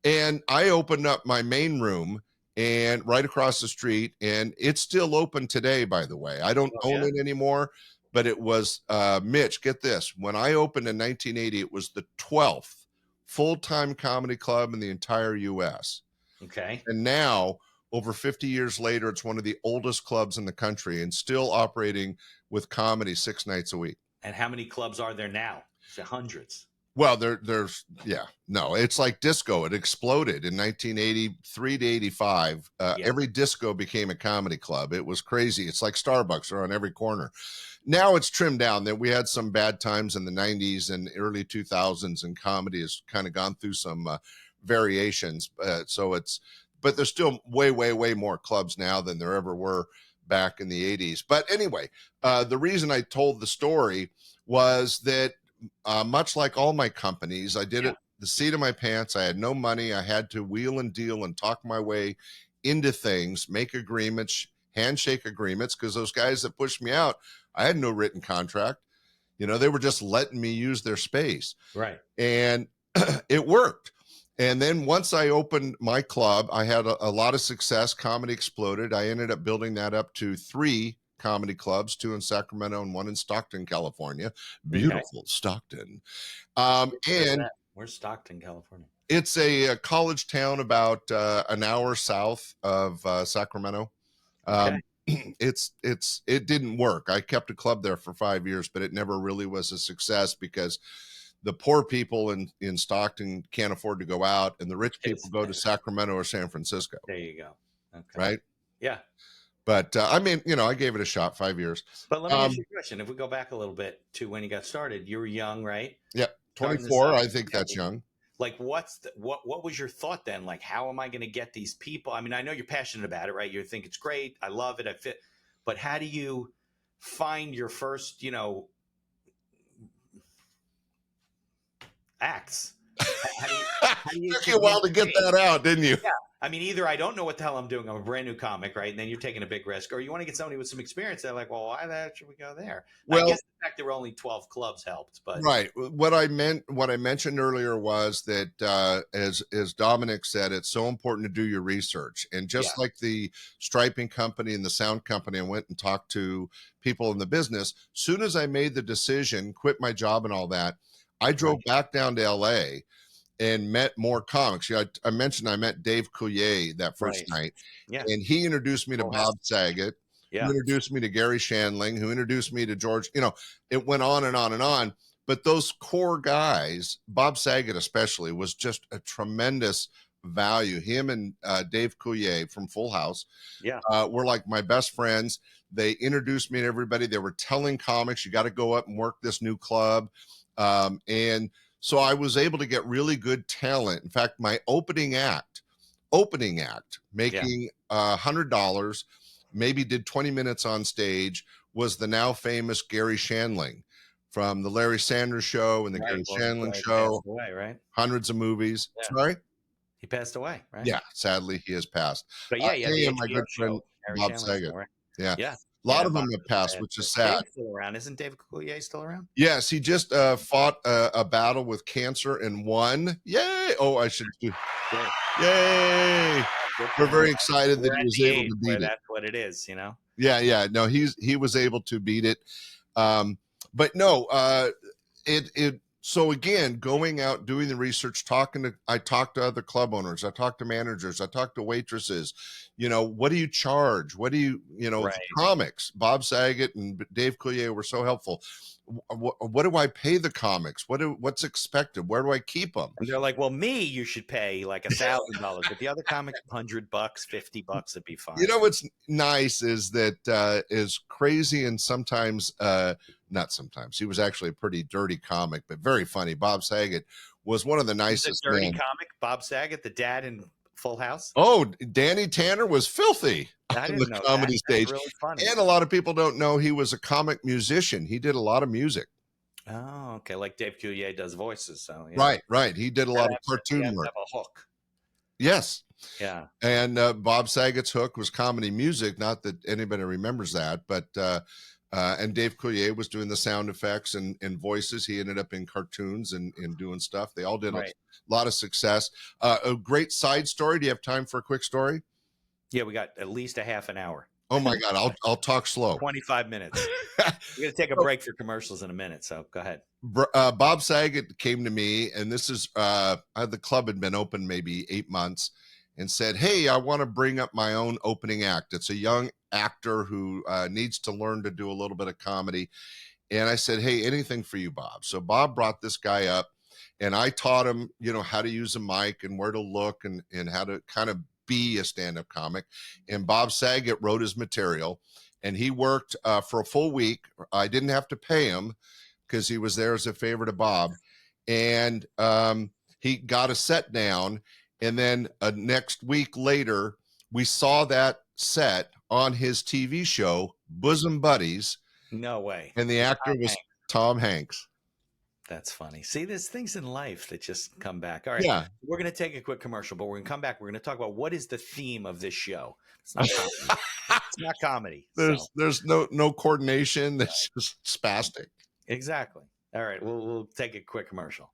And I opened up my main room and right across the street, and it's still open today, by the way. I don't own it anymore, but it was, Mitch, get this. When I opened in 1980, it was the 12th full-time comedy club in the entire US. Okay. And now, over 50 years later, it's one of the oldest clubs in the country and still operating with comedy 6 nights a week. And how many clubs are there now? Is it hundreds? Well, no, it's like disco. It exploded in 1983 to 85. Yeah. Every disco became a comedy club. It was crazy. It's like Starbucks are on every corner. Now it's trimmed down. That we had some bad times in the 90s and early 2000s, and comedy has kind of gone through some variations. But there's still way, way, way more clubs now than there ever were back in the 80s. But anyway, the reason I told the story was that much like all my companies, I did Yeah. it the seat of my pants. I had no money. I had to wheel and deal and talk my way into things, make agreements, handshake agreements, because those guys that pushed me out, I had no written contract. They were just letting me use their space. Right. And it worked. And then once I opened my club, I had a lot of success. Comedy exploded. I ended up building that up to 3 comedy clubs, 2 in Sacramento and 1 in Stockton, California. Okay. Beautiful Stockton. Where's And that? Where's Stockton, California? it's a college town about an hour south of Sacramento. Okay. It didn't work. I kept a club there for 5 years, but it never really was a success because the poor people in Stockton can't afford to go out, and the rich people go to Sacramento or San Francisco. There you go. Okay. Right. Yeah. But I mean, I gave it a shot, 5 years. But let me ask you a question. If we go back a little bit to when you got started, you were young, right? Yeah. 24. I think that's young. Like, what was your thought then? Like, how am I going to get these people? I mean, I know you're passionate about it, right? You think it's great. I love it. I fit. But how do you find your first, acts? How do you Took you a while to get that out, didn't you? Yeah. I mean, either I don't know what the hell I'm doing. I'm a brand new comic, right? And then you're taking a big risk, or you want to get somebody with some experience. They're like, well, why should we go there? Well, I guess the fact there were only 12 clubs helped, but right. What I mentioned earlier was that as Dominic said, it's so important to do your research. And just like the striping company and the sound company, I went and talked to people in the business. Soon as I made the decision, quit my job and all that, I drove back down to LA and met more comics. I mentioned I met Dave Coulier that first night. Yeah. And he introduced me to Bob Saget. Yeah. Who introduced me to Gary Shandling, who introduced me to George. It went on and on and on. But those core guys, Bob Saget especially, was just a tremendous value. Him and Dave Coulier from Full House were like my best friends. They introduced me to everybody. They were telling comics, you got to go up and work this new club. And so I was able to get really good talent. In fact, my opening act, making $100, maybe did 20 minutes on stage, was the now famous Gary Shandling from the Larry Sanders Show and the Gary Shandling Show. Away, right? Hundreds of movies. Yeah. Sorry? He passed away, right? Yeah, sadly he has passed. But yeah, and my good friend Bob Saget. Right? Yeah. Yeah. A lot of them have passed, which is sad. Dave's still around. Isn't David Coulier still around? Yes, he just fought a battle with cancer and won. Yay! Oh, I should do. Yay! We're very excited that he was able to beat it. That's what it is, Yeah. No, he was able to beat it. But no, so again, going out, doing the research, I talked to other club owners, I talked to managers, I talked to waitresses, what do you charge? What do you, comics, Bob Saget and Dave Coulier were so helpful. What do I pay the comics? What's expected? Where do I keep them? And they're like, well, me, you should pay like $1,000, but the other comics, $100, $50 would be fine. What's nice is that is crazy and sometimes, not sometimes. He was actually a pretty dirty comic, but very funny. Bob Saget was one of the nicest. He's a dirty comic, Bob Saget, the dad in Full House. Oh, Danny Tanner was filthy on the comedy stage. Really funny. And a lot of people don't know he was a comic musician. He did a lot of music. Oh, okay. Like Dave Coulier does voices. So right. He did a lot of cartoon work. Have a hook. Yes. Yeah. And Bob Saget's hook was comedy music. Not that anybody remembers that, but and Dave Coulier was doing the sound effects and voices. He ended up in cartoons and doing stuff. They all did a lot of success. A great side story. Do you have time for a quick story? Yeah, we got at least a half an hour. Oh my God, I'll talk slow. 25 minutes. We're going to take a break for commercials in a minute, so go ahead. Bob Saget came to me, and this is the club had been open maybe 8 months, and said, hey, I want to bring up my own opening act. It's a young actor who needs to learn to do a little bit of comedy. And I said, hey, anything for you, Bob. So Bob brought this guy up, And I taught him, how to use a mic and where to look and how to kind of be a stand-up comic. And Bob Saget wrote his material, and he worked for a full week. I didn't have to pay him because he was there as a favor to Bob. And he got a set down. And then next week later, we saw that set on his TV show, Bosom Buddies. No way. And the actor was Tom Hanks. That's funny. See, there's things in life that just come back. All right. Yeah. We're going to take a quick commercial, but we're going to come back. We're going to talk about what is the theme of this show. It's not comedy. It's not comedy. There's no coordination. That's just spastic. Exactly. All right. We'll take a quick commercial.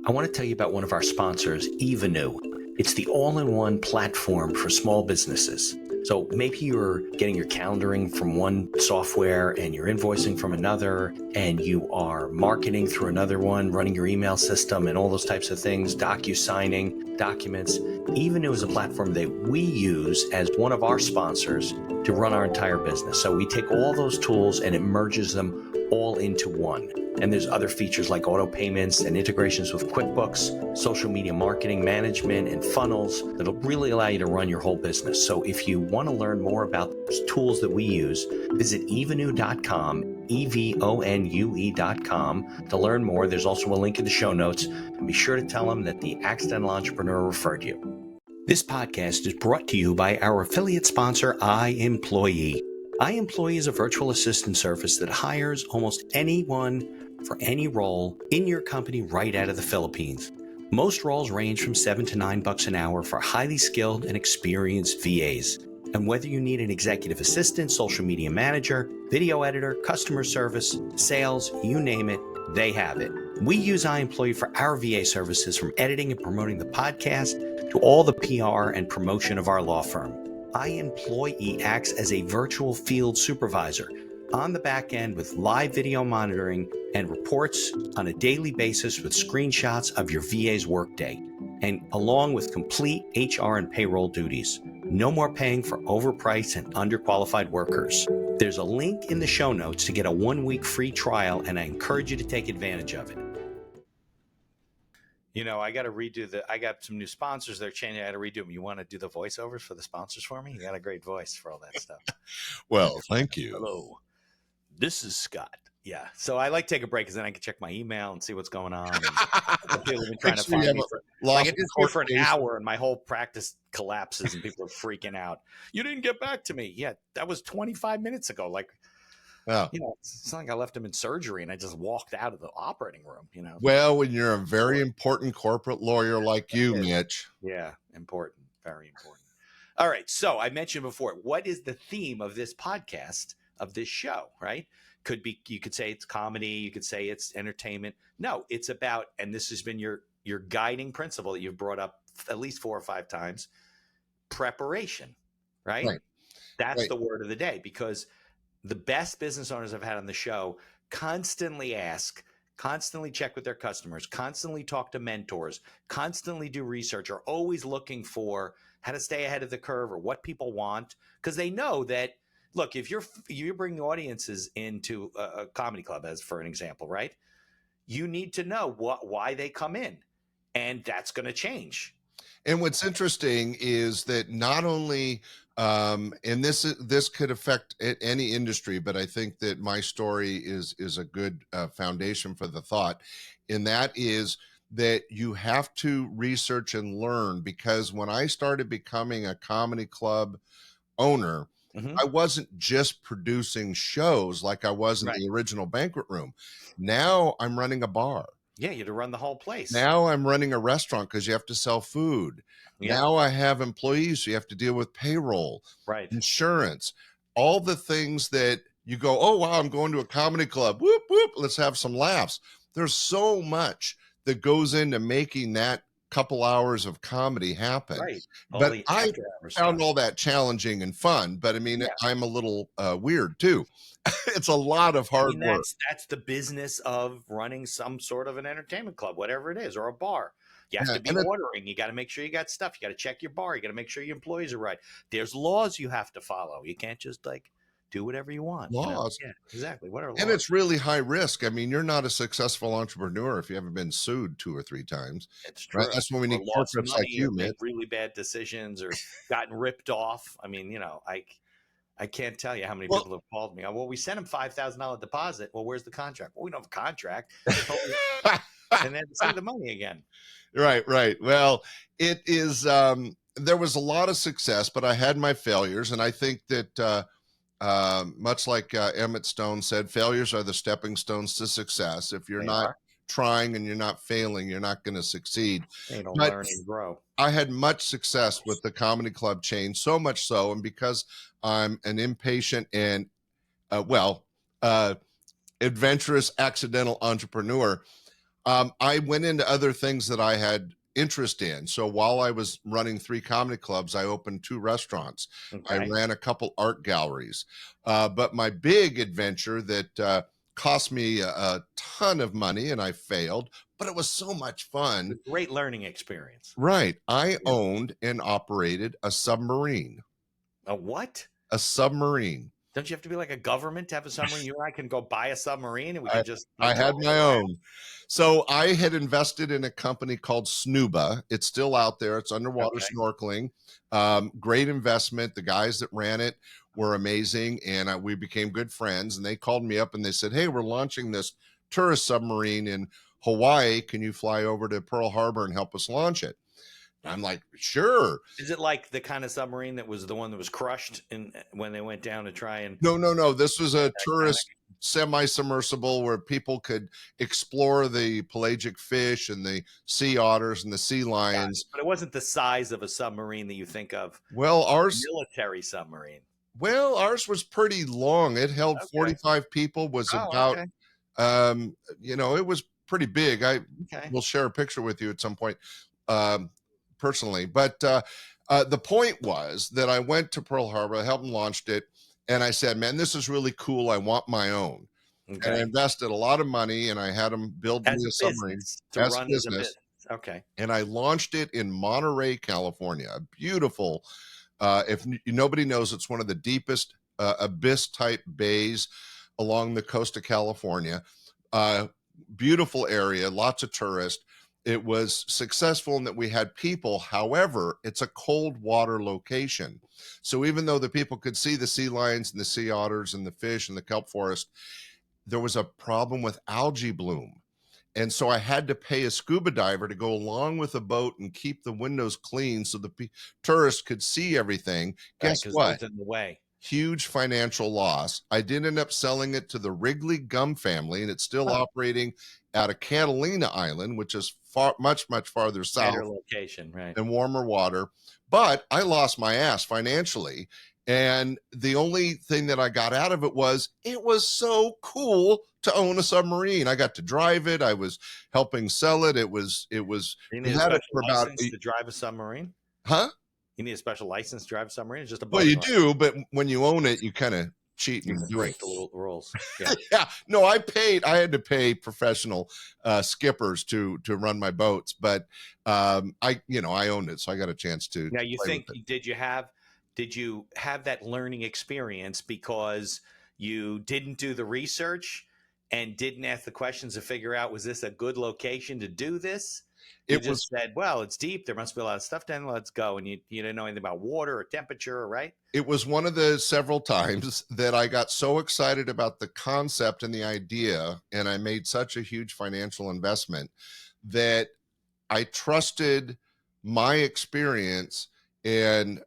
I want to tell you about one of our sponsors, Evenue. It's the all-in-one platform for small businesses. So maybe you're getting your calendaring from one software and you're invoicing from another, and you are marketing through another one, running your email system and all those types of things, docu-signing, documents. Evenue is a platform that we use as one of our sponsors to run our entire business. So we take all those tools and it merges them all into one. And there's other features like auto payments and integrations with QuickBooks, social media marketing management, and funnels that'll really allow you to run your whole business. So if you want to learn more about those tools that we use, visit evenue.com, EVONUE.com to learn more. There's also a link in the show notes. And be sure to tell them that the Accidental Entrepreneur referred you. This podcast is brought to you by our affiliate sponsor, iEmployee. iEmployee is a virtual assistant service that hires almost anyone for any role in your company right out of the Philippines. Most roles range from $7 to $9 an hour for highly skilled and experienced VAs. And whether you need an executive assistant, social media manager, video editor, customer service, sales, you name it, they have it. We use iEmployee for our VA services, from editing and promoting the podcast to all the PR and promotion of our law firm. iEmployee acts as a virtual field supervisor on the back end with live video monitoring and reports on a daily basis with screenshots of your VA's workday, and along with complete HR and payroll duties. No more paying for overpriced and underqualified workers. There's a link in the show notes to get a 1-week free trial, and I encourage you to take advantage of it. I got to I got some new sponsors. They're changing. I got to redo them. You want to do the voiceovers for the sponsors for me? You got a great voice for all that stuff. Well, thank you. Hello, this is Scott. Yeah. So I like to take a break because then I can check my email and see what's going on. And people have been trying to find me I get this for an hour and my whole practice collapses and people are freaking out. You didn't get back to me. Yeah, that was 25 minutes ago. It's not like I left him in surgery and I just walked out of the operating room, Well, when you're a very important corporate lawyer like you, Mitch. Yeah, important. Very important. All right. So I mentioned before, what is the theme of this podcast, of this show, right? You could say it's comedy. You could say it's entertainment. No, it's about, and this has been your guiding principle that you've brought up at least 4 or 5 times, preparation, right? That's the word of the day, because the best business owners I've had on the show constantly ask, constantly check with their customers, constantly talk to mentors, constantly do research, are always looking for how to stay ahead of the curve or what people want, because they know that, look, if you're bringing audiences into a comedy club, as for an example, right? You need to know why they come in, and that's going to change. And what's interesting is that not only, and this could affect any industry, but I think that my story is a good foundation for the thought, and that is that you have to research and learn, because when I started becoming a comedy club owner, I wasn't just producing shows like I was in the original Banquet Room. Now I'm running a bar. Yeah, you had to run the whole place. Now I'm running a restaurant because you have to sell food. Yeah. Now I have employees, so you have to deal with payroll, insurance, all the things that you go, oh, wow, I'm going to a comedy club. Whoop, whoop, let's have some laughs. There's so much that goes into making that couple hours of comedy happen. Right. But I found all that challenging and fun. But I mean, I'm a little weird too. It's a lot of hard work. That's the business of running some sort of an entertainment club, whatever it is, or a bar. You have to be ordering. You got to make sure you got stuff. You got to check your bar. You got to make sure your employees are right. There's laws you have to follow. You can't just do whatever you want, you know? Laws. Yeah, exactly. What are And laws? it's really high risk. I mean, you're not a successful entrepreneur if you haven't been sued 2 or 3 times, It's right? true. That's when we Or need lost corporates like money or you, made Mitch. really bad decisions or gotten ripped off. I mean, you know, I can't tell you how many Well, people have called me. "Oh, well, we sent him $5,000 deposit. Well, where's the contract? Well, we don't have a contract. They told me, and they had to send the money again. right, right. Well, it is, there was a lot of success, but I had my failures, and I think that, much like Emmett Stone said, failures are the stepping stones to success. If you're They not are. trying and you're not failing, you're not going to succeed. They don't But learn and grow. I had much success with the comedy club chain, so much so, and because I'm an impatient and well, uh, adventurous, accidental entrepreneur, I went into other things that I had interest in. So while I was running 3 comedy clubs, I opened 2 restaurants. I Okay. ran a couple art galleries. But my big adventure that cost me a ton of money and I failed, but it was so much fun. It's a great learning experience. Right. I Yeah. owned and operated a submarine. A what? A submarine. Don't you have to be like a government to have a submarine? You and I can go buy a submarine and we I can just I like roam had it my around. own. So I had invested in a company called Snuba. It's still out there. It's underwater Okay. snorkeling. Great investment. The guys that ran it were amazing, and we became good friends. And they called me up and they said, "Hey, we're launching this tourist submarine in Hawaii. Can you fly over to Pearl Harbor and help us launch it?" And I'm like, "Sure." Is it like the kind of submarine that was the one that was crushed in when they went down to try and No, no, no. This was a Titanic? tourist semi-submersible where people could explore the pelagic fish and the sea otters and the sea Got it. lions. But it wasn't the size of a submarine that you think of, Well, a ours military submarine. ours was pretty long. It held Okay. 45 people, was Oh, about okay. it was pretty big. I Okay. will share a picture with you at some point, um, personally. But the point was that I went to Pearl Harbor, I helped and launched it, and I said, "Man, this is really cool. I want my own." And I Okay. invested a lot of money, and I had them build me As a a submarine business, to as a run as a business, business. Okay. and I launched it in Monterey, California. A beautiful, if nobody knows, it's one of the deepest abyss type bays along the coast of California. Uh, Beautiful area, lots of tourists. It was successful in that we had people. However, it's a cold water location. So even though the people could see the sea lions and the sea otters and the fish and the kelp forest, there was a problem with algae bloom. And so I had to pay a scuba diver to go along with the boat and keep the windows clean so the tourists could see everything. Right, Guess because that what? was in the way. Huge financial loss. I did end up selling it to the Wrigley Gum family, and it's still Huh. operating out of Catalina Island, which is far, much, much farther Better south location, right. and warmer water. But I lost my ass financially. And the only thing that I got out of it was so cool to own a submarine. I got to drive it. I was helping sell it. You We need a had it special for about, license to drive a submarine? huh? You need a special license to drive a submarine? It's just a Well, you boating license. do, but when you own it, you kind of cheat You and can do it. break the little rules. Yeah. Yeah, no, I had to pay professional skippers to run my boats, but I owned it, so I got a chance to Now you play with think it. did you have that learning experience because you didn't do the research and didn't ask the questions to figure out was this a good location to do this? You It just was said, well, it's deep. There must be a lot of stuff down there. Let's go. And you didn't know anything about water or temperature, right? it was one of the several times that I got so excited about the concept and the idea, and I made such a huge financial investment that I trusted my experience and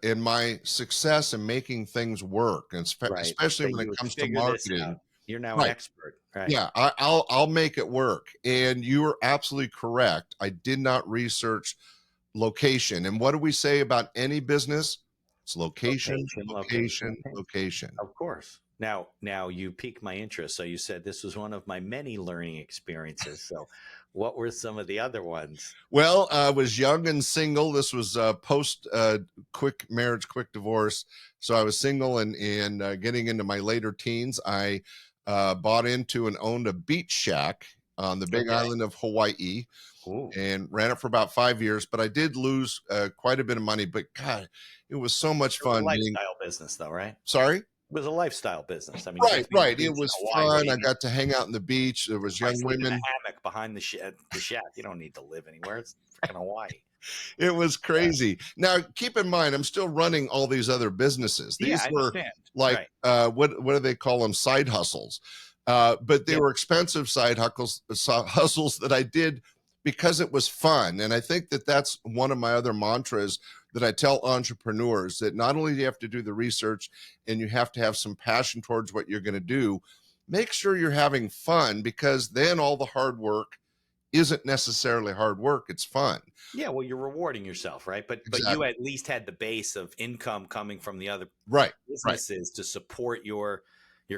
in my success in making things work, and Right. especially That when you it would comes to figure this out. marketing. You're now an Right. expert. Right. Yeah, I'll make it work. And you are absolutely correct. I did not research location. And what do we say about any business? It's location, Location, location, location, location. location. Of course. Now you piqued my interest. So you said this was one of my many learning experiences. So what were some of the other ones? Well, I was young and single. This was post quick marriage, quick divorce. So I was single and getting into my later teens. I bought into and owned a beach shack on the big Okay. island of Hawaii Ooh. and ran it for about 5 years. But I did lose quite a bit of money. But God, it was so much It was a fun being. lifestyle business though, right? Sorry. was a lifestyle business. I mean, you got Right, to be on right. the It beach in was fun. Hawaii. I got to hang out on the beach. There was I young sleep in a women. hammock behind the shack. You don't need to live anywhere. It's freaking Hawaii. It was Yeah. crazy. Now, keep in mind, I'm still running all these other businesses. Yeah, These I were understand. like, Right. what do they call them? Side hustles. But they Yeah. were expensive side hustles that I did because it was fun. And I think that that's one of my other mantras that I tell entrepreneurs, that not only do you have to do the research and you have to have some passion towards what you're going to do, make sure you're having fun, because then all the hard work isn't necessarily hard work. It's fun. Yeah, well, you're rewarding yourself, right? But you Exactly. at least had the base of income coming from the other Right. Right. businesses to support your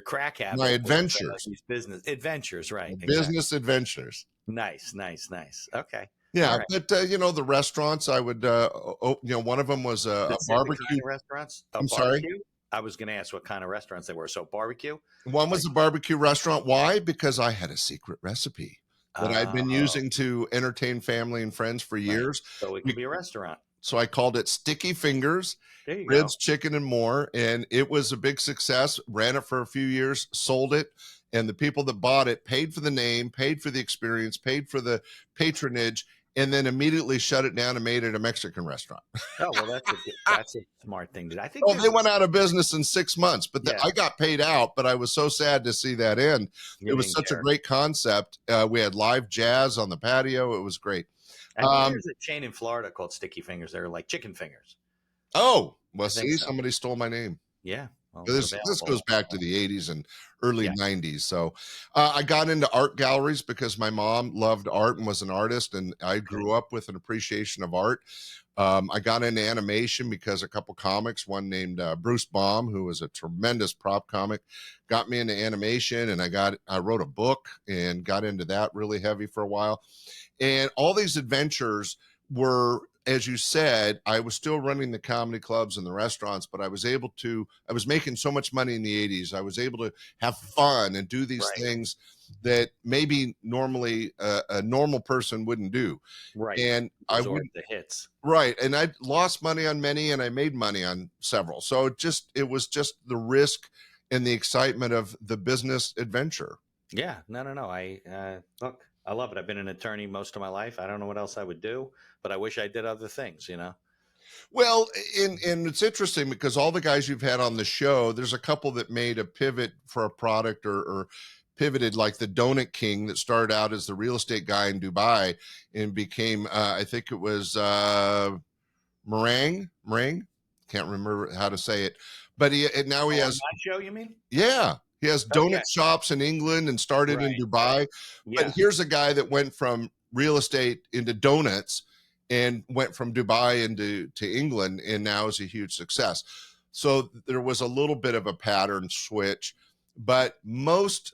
crack My habit with adventures, these business adventures, my right? Exactly. business adventures. Nice, nice, nice. Okay. All Yeah, right. but the restaurants I would, one of them was a Specific kind barbecue. of restaurants? A I'm sorry. barbecue? I was going to ask what kind of restaurants they were. So barbecue? One Like, was a barbecue restaurant. Why? Because I had a secret recipe that I'd been oh, using to entertain family and friends for right. years. So it could We be a restaurant. So I called it Sticky Fingers, There you ribs, go. chicken, and more. And it was a big success. Ran it for a few years, sold it. And the people that bought it paid for the name, paid for the experience, paid for the patronage, and then immediately shut it down and made it a Mexican restaurant. Oh, well, that's a smart thing to do. I think Oh, there's they a, went out of business in 6 months, but yeah, I got paid out. But I was so sad to see that end. It you was didn't such a care. great concept. We had live jazz on the patio. It was great. I think Um, there's a chain in Florida called Sticky Fingers. They're like chicken fingers. oh, well, I think see, so. somebody stole my name. Yeah. Well, they're This goes available. back to the 80s and early Yeah. 90s. So I got into art galleries because my mom loved art and was an artist, and I Okay. grew up with an appreciation of art. I got into animation because a couple comics, one named Bruce Baum, who was a tremendous prop comic, got me into animation, and I wrote a book and got into that really heavy for a while. And all these adventures were, as you said, I was still running the comedy clubs and the restaurants, but I was making so much money in the 80s. I was able to have fun and do these Right. things that maybe normally a normal person wouldn't do. Right. And I would, Absorb the hits. right. And I lost money on many and I made money on several. So it was just the risk and the excitement of the business adventure. Yeah. No. Look, I love it. I've been an attorney most of my life. I don't know what else I would do, but I wish I did other things, you know? Well, and it's interesting because all the guys you've had on the show, there's a couple that made a pivot for a product, or pivoted, like the Donut King that started out as the real estate guy in Dubai and became, I think it was meringue. Can't remember how to say it, but now he Oh, on has, my show, you mean? yeah, he has Oh, yeah. donut shops in England and started in Right. Right. Dubai. But Yeah. here's a guy that went from real estate into donuts and went from Dubai into to England and now is a huge success. So there was a little bit of a pattern switch, but most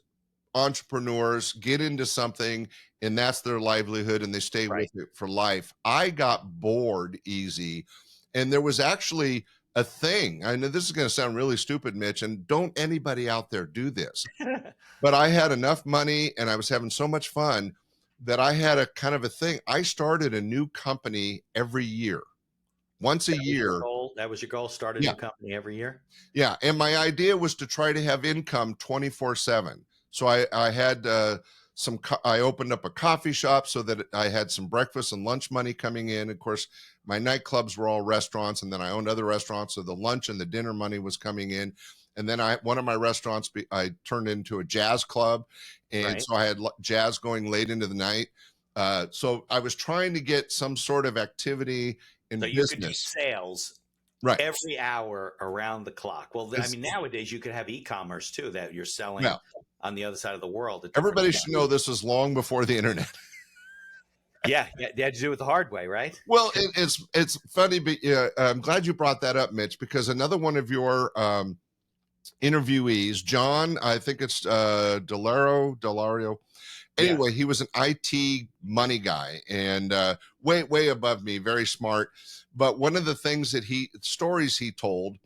entrepreneurs get into something and that's their livelihood and they stay with Right. it for life. I got bored easy, and there was actually a thing. I know this is going to sound really stupid, Mitch, and don't anybody out there do this, but I had enough money and I was having so much fun that I had a kind of a thing. I started a new company every year, once a That was your year. goal. That was your goal. Start a Yeah. new company every year. Yeah. And my idea was to try to have income 24/7. So I had I opened up a coffee shop so that I had some breakfast and lunch money coming in. Of course, my nightclubs were all restaurants, and then I owned other restaurants. So the lunch and the dinner money was coming in. And then one of my restaurants, I turned into a jazz club. And Right. so I had jazz going late into the night. So I was trying to get some sort of activity So in you could do business. sales Right. every hour around the clock. Well, I It's, mean, nowadays you could have e-commerce too, that you're selling well, on the other side of the world at different everybody should know times. this was long before the internet. Yeah, they had to do it the hard way, right? Well, it's funny, but I'm glad you brought that up, Mitch, because another one of your interviewees, John, I think it's Delario. Yeah. Anyway, he was an IT money guy and way above me, very smart. But one of the things that stories he told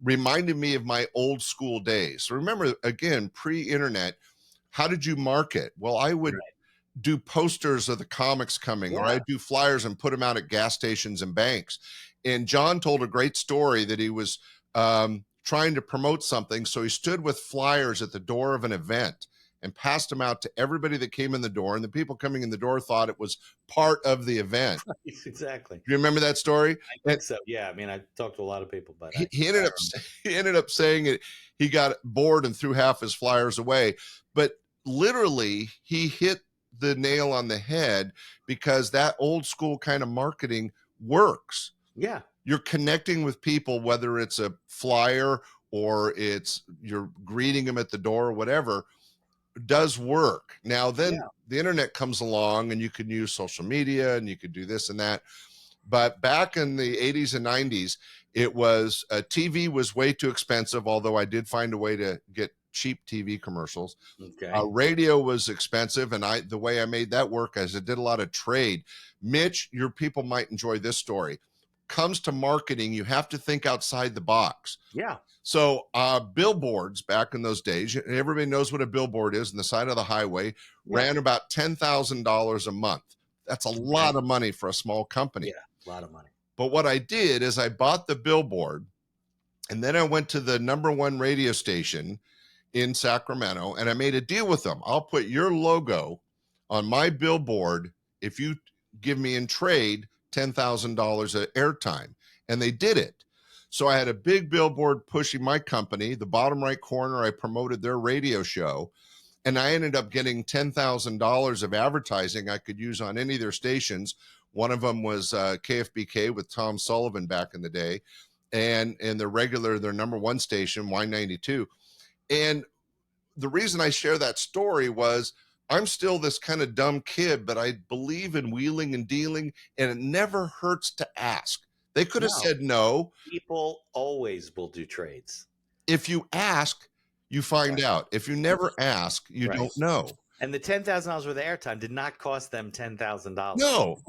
reminded me of my old school days. So remember, again, pre-internet, how did you market? Well, I would Right. do posters of the comics coming, or Yeah. I'd do flyers and put them out at gas stations and banks. And John told a great story that he was trying to promote something. So he stood with flyers at the door of an event and passed them out to everybody that came in the door. And the people coming in the door thought it was part of the event. Exactly. Do you remember that story? I think so. Yeah. I mean, I talked to a lot of people, but He ended up he ended up saying it. He got bored and threw half his flyers away. But literally, he hit the nail on the head, because that old school kind of marketing works. yeah. You're connecting with people, whether it's a flyer or it's you're greeting them at the door or whatever, does work. Now, then Yeah. the internet comes along and you can use social media and you could do this and that. But back in the 80s and 90s, it was TV was way too expensive, although I did find a way to get cheap TV commercials. Okay. Radio was expensive, and the way I made that work is I did a lot of trade. Mitch, your people might enjoy this story. Comes to marketing, you have to think outside the box. Yeah. So billboards back in those days, everybody knows what a billboard is, on the side of the highway, ran about $10,000 a month. That's a lot of money for a small company. Yeah, a lot of money. But what I did is I bought the billboard, and then I went to the #1 radio station in Sacramento, and I made a deal with them. I'll put your logo on my billboard if you give me in trade $10,000 of airtime. And they did it. So I had a big billboard pushing my company. The bottom right corner, I promoted their radio show, and I ended up getting $10,000 of advertising I could use on any of their stations. One of them was KFBK with Tom Sullivan back in the day, and their #1 station, Y92. And the reason I share that story was I'm still this kind of dumb kid, but I believe in wheeling and dealing, and it never hurts to ask. They could have said no. People always will do trades. If you ask, you find out. If you never ask, you don't know. And the $10,000 worth of airtime did not cost them $10,000.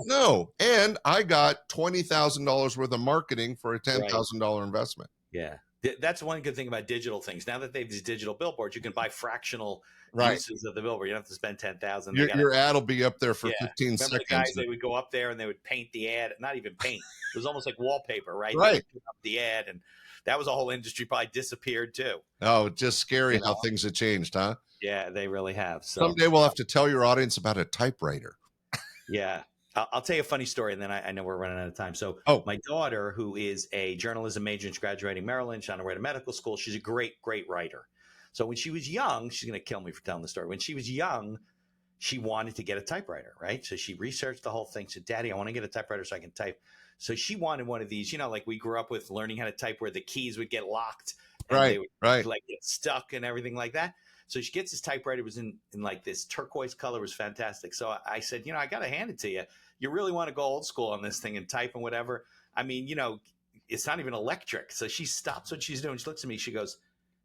No. And I got $20,000 worth of marketing for a $10,000 investment. Yeah. That's one good thing about digital things. Now that they have these digital billboards, you can buy fractional uses of the billboard. You don't have to spend $10,000. Your ad will be up there for 15 Remember seconds. The guys, they would go up there and they would paint the ad. Not even paint. It was almost like wallpaper, right? Right. They would put up the ad, and that was a whole industry probably disappeared too. Oh, just scary how things have changed, huh? Yeah, they really have. So someday we'll have to tell your audience about a typewriter. Yeah. I'll tell you a funny story, and then I know we're running out of time. So my daughter, who is a journalism major and she's graduating Maryland, she's on her way to medical school. She's a great, great writer. So when she was young, she's going to kill me for telling the story. When she was young, she wanted to get a typewriter, right? So she researched the whole thing. She said, Daddy, I want to get a typewriter so I can type. So she wanted one of these, like we grew up with learning how to type where the keys would get locked. And they would like get stuck and everything like that. So she gets this typewriter. It was in like this turquoise color. It was fantastic. So I said, I got to hand it to you. You really want to go old school on this thing and type and whatever. I mean, it's not even electric. So she stops what she's doing. She looks at me. She goes,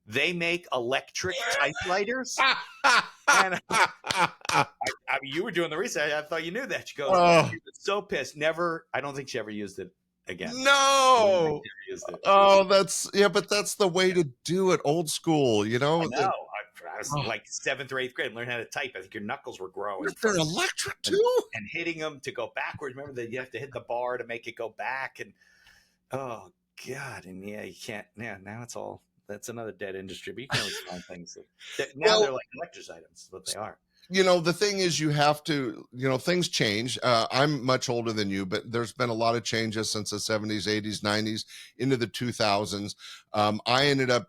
they make electric typewriters? And I mean, you were doing the research. I thought you knew that. She goes, she was so pissed. I don't think she ever used it again. No. Oh, but that's the way to do it. Old school, I know. I was like 7th or 8th grade and learned how to type. I think your knuckles were growing. They're electric too. And hitting them to go backwards. Remember that you have to hit the bar to make it go back. And oh God. And you can't. Yeah. Now that's another dead industry. But you can always find things. Now they're like collector's items. Is what they are. The thing is, you have to, things change. I'm much older than you, but there's been a lot of changes since the 70s, 80s, 90s into the 2000s. I ended up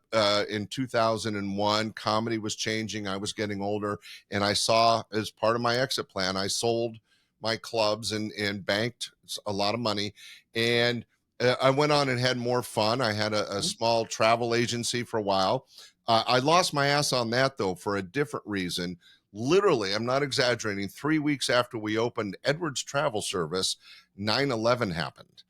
in 2001, comedy was changing. I was getting older, and I saw, as part of my exit plan, I sold my clubs and banked a lot of money. And I went on and had more fun. I had a small travel agency for a while. I lost my ass on that, though, for a different reason. Literally, I'm not exaggerating, 3 weeks after we opened Edwards Travel Service, 9/11 happened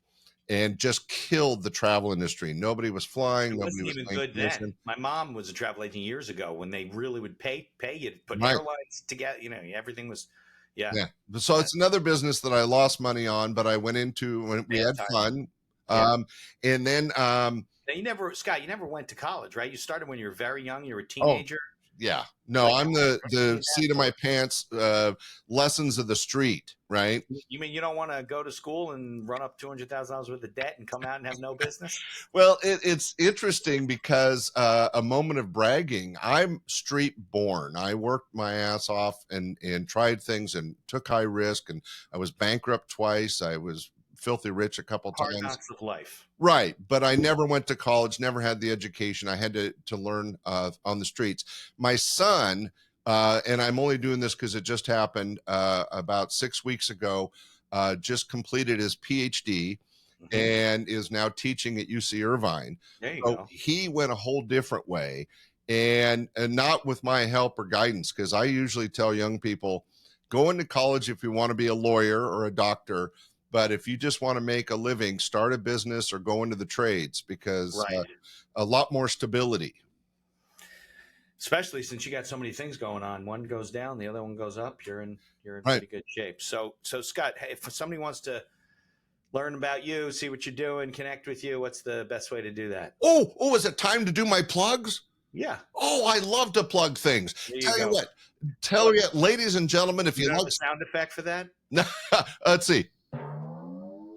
and just killed the travel industry. Nobody was flying. It nobody wasn't was even paying good commission. then. My mom was a travel agent years ago when they really would pay you to put airlines together. Everything was, yeah. So it's another business that I lost money on, but I went into when we had fun. And then now Scott, you never went to college, right? You started when you were very young. You were a teenager. Yeah. No, Like, I'm the seat of my pants, lessons of the street, right? you mean you don't want to go to school and run up $200,000 worth of debt and come out and have no business? Well, it's interesting because a moment of bragging. I'm street born. I worked my ass off and tried things and took high risk, and I was bankrupt twice. I was filthy rich a couple Hard times. knocks of life. Right, but I never went to college, never had the education. I had to learn on the streets. My son, and I'm only doing this because it just happened about 6 weeks ago, just completed his PhD and is now teaching at UC Irvine. There you So go. he went a whole different way, and not with my help or guidance, because I usually tell young people, go into college if you want to be a lawyer or a doctor. But if you just want to make a living, start a business or go into the trades, because Right. a lot more stability. Especially since you got so many things going on. One goes down, the other one goes up. You're in Right. pretty good shape. So Scott, hey, if somebody wants to learn about you, see what you're doing, connect with you, what's the best way to do that? Oh, is it time to do my plugs? Yeah. Oh, I love to plug things. There Tell you go. what, ladies and gentlemen, if you have like, a sound effect for that? let's see.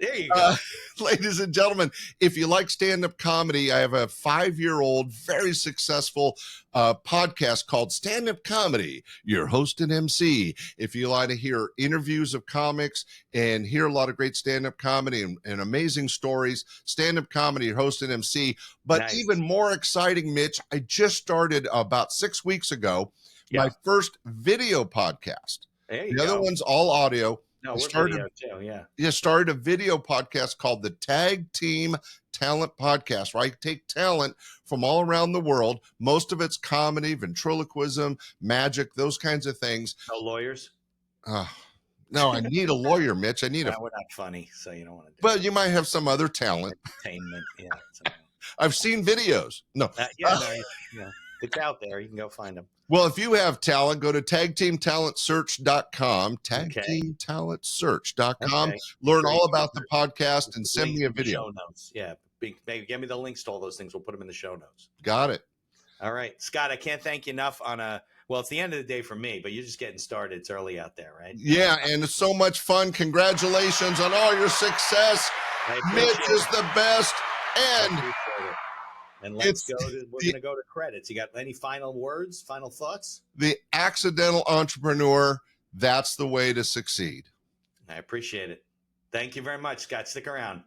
There you go. Ladies and gentlemen, if you like stand-up comedy, I have a 5-year-old, very successful podcast called Stand-Up Comedy, your host and MC. If you like to hear interviews of comics and hear a lot of great stand-up comedy and amazing stories, Stand-Up Comedy, your host and MC. But Nice. even more exciting, Mitch, I just started about 6 weeks ago, my first video podcast. There you The go. other one's all audio. No, I we're started- video too, yeah. You started a video podcast called the Tag Team Talent Podcast, where I take talent from all around the world. Most of it's comedy, ventriloquism, magic, those kinds of things. No lawyers? No, I need a lawyer, Mitch. I need No, we're not funny, so you don't want to do but you might have some other talent. entertainment. Yeah. So, I've seen videos. No. yeah, it's out there. You can go find them. Well, if you have talent, go to tagteamtalentsearch.com, tagteamtalentsearch.com. Okay. Learn Great. all about the podcast and send Links me a in the video. Show notes. Yeah. Maybe give me the links to all those things. We'll put them in the show notes. Got it. All right. Scott, I can't thank you enough well, it's the end of the day for me, but you're just getting started. It's early out there, right? Yeah, and it's so much fun. Congratulations on all your success. Mitch is the best. And we're going to go to credits. You got any final words, final thoughts? the accidental entrepreneur, that's the way to succeed. I appreciate it. Thank you very much, Scott. Stick around.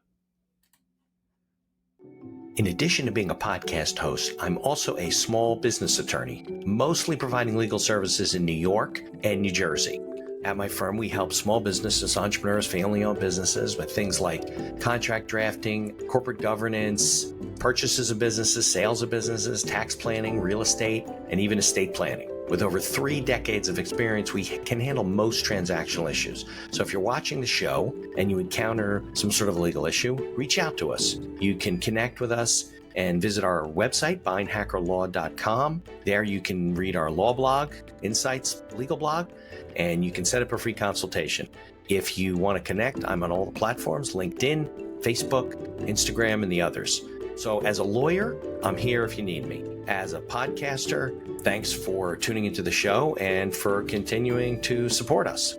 In addition to being a podcast host, I'm also a small business attorney, mostly providing legal services in New York and New Jersey. At my firm, we help small businesses, entrepreneurs, family-owned businesses with things like contract drafting, corporate governance, purchases of businesses, sales of businesses, tax planning, real estate, and even estate planning. With over 3 decades of experience, we can handle most transactional issues. So if you're watching the show and you encounter some sort of legal issue, reach out to us. You can connect with us and visit our website, bindhackerlaw.com. There you can read our law blog, Insights legal blog, and you can set up a free consultation. If you want to connect, I'm on all the platforms, LinkedIn, Facebook, Instagram, and the others. So as a lawyer, I'm here if you need me. As a podcaster, thanks for tuning into the show and for continuing to support us.